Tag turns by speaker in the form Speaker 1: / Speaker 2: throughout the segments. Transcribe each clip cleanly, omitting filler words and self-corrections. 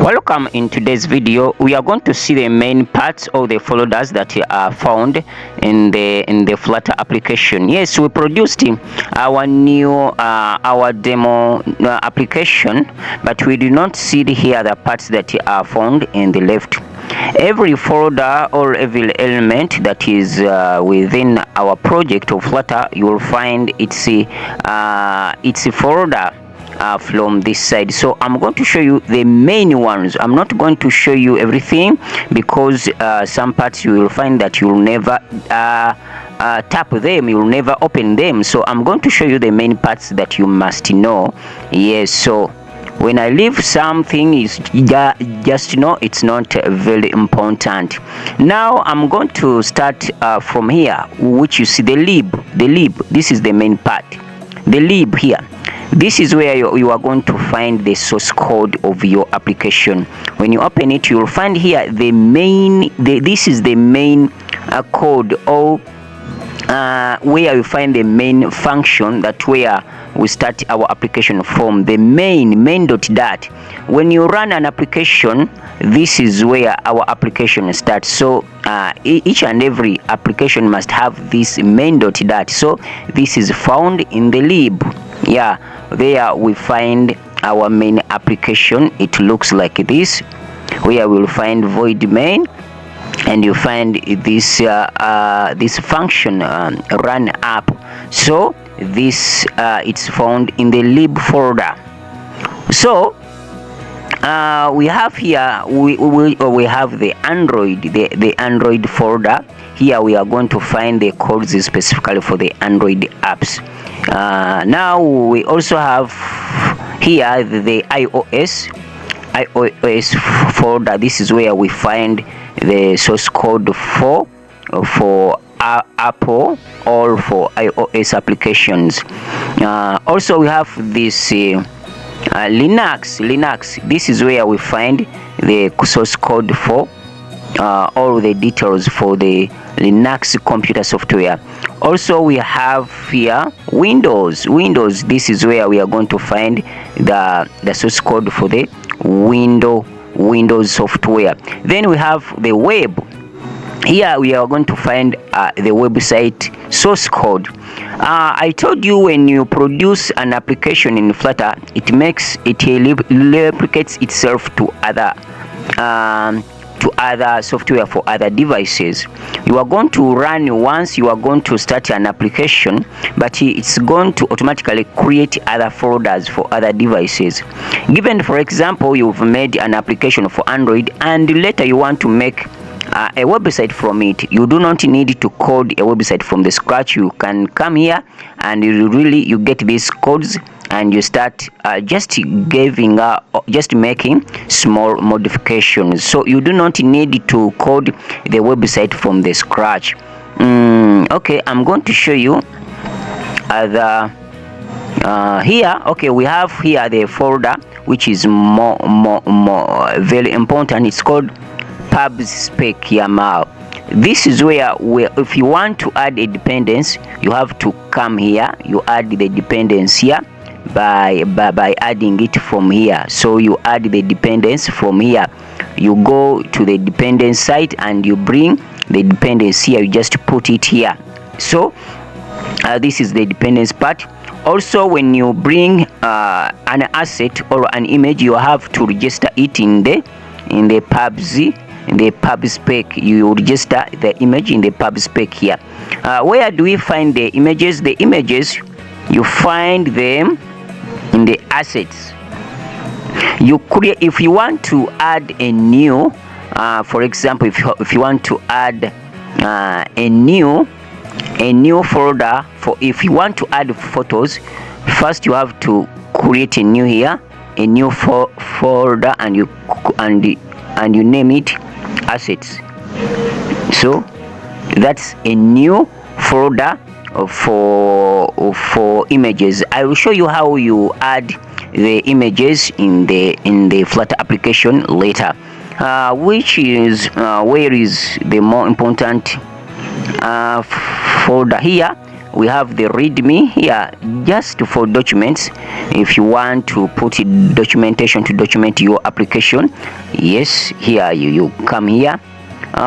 Speaker 1: Welcome. In today's video we are going to see the main parts of the folders that are found in the Flutter application. Yes, we produced our new our demo application, but we do not see here the parts that are found in the left. Every folder or every element that is within our project of Flutter, you will find it's a folder from this side. So I'm going to show you the main ones. I'm not going to show you everything because some parts you will find that you'll never tap them, you'll never open them. So I'm going to show you the main parts that you must know. Yes, so when I leave something, is just know it's not very important. Now I'm going to start from here, which you see the lib. This is the main part. The lib here, this is where you are going to find the source code of your application. When you open it, you will find here the main this is the main code, or where you find the main function, that where we start our application from. The main dot dat. When you run an application, this is where our application starts. So each and every application must have this main dot dat. So this is found in the lib. Yeah, there we find our main application. It looks like this, where we'll find void main, and you find this this function run app. So this it's found in the lib folder. So we have here we have the Android, the Android folder. Here we are going to find the codes specifically for the Android apps. Now we also have here the iOS folder. This is where we find the source code for Apple or for iOS applications. Also we have this Linux. This is where we find the source code for all the details for the Linux computer software. Also we have here Windows. This is where we are going to find the source code for the Windows software. Then we have the web. Here we are going to find the website source code. I told you when you produce an application in Flutter, it replicates itself to other software for other devices. You are going to run once you are going to start an application, but it's going to automatically create other folders for other devices. Given, for example, you've made an application for Android and later you want to make a website from it, you do not need to code a website from the scratch. You can come here and you get these codes and you start just making small modifications. So you do not need to code the website from the scratch. Okay, I'm going to show you here. Okay, we have here the folder which is more very important. It's called pubspec.yaml. This is where if you want to add a dependence, you have to come here. You add the dependence here by adding it from here. So you add the dependence from here. You go to the dependence site and you bring the dependence here. You just put it here. So this is the dependence part. Also, when you bring an asset or an image, you have to register it in the pubspec. You register the image in the pubspec here. Where do we find the images? The images, you find them in the assets. You create, if you want to add a new for example, if you want to add a new folder for, if you want to add photos, first you have to create a new folder and you name it assets. So that's a new folder for images. I will show you how you add the images in the Flutter application later. Which is where is the more important folder here? we have the readme here just for documents. If you want to put documentation to document your application, yes, here you come here,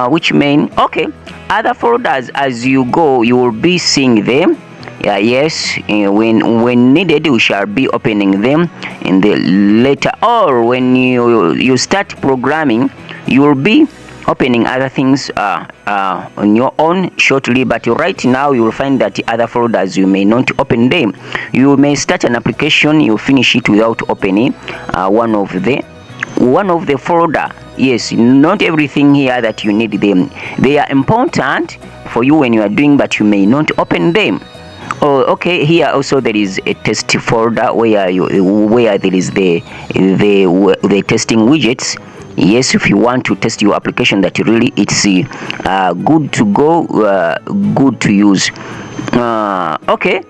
Speaker 1: which main. Okay, other folders, as you go you will be seeing them. Yes, when needed we shall be opening them in the later, or when you start programming you will be opening other things on your own shortly, but right now you will find that other folders you may not open them. You may start an application, you finish it without opening one of the folder. Yes, not everything here that you need them. They are important for you when you are doing, but you may not open them. Oh, okay. Here also there is a test folder where there is the testing widgets. Yes, if you want to test your application that really it's good to go, good to use. Okay.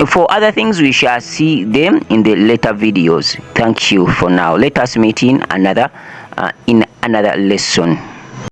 Speaker 1: For other things we shall see them in the later videos. Thank you for now. Let us meet in another lesson.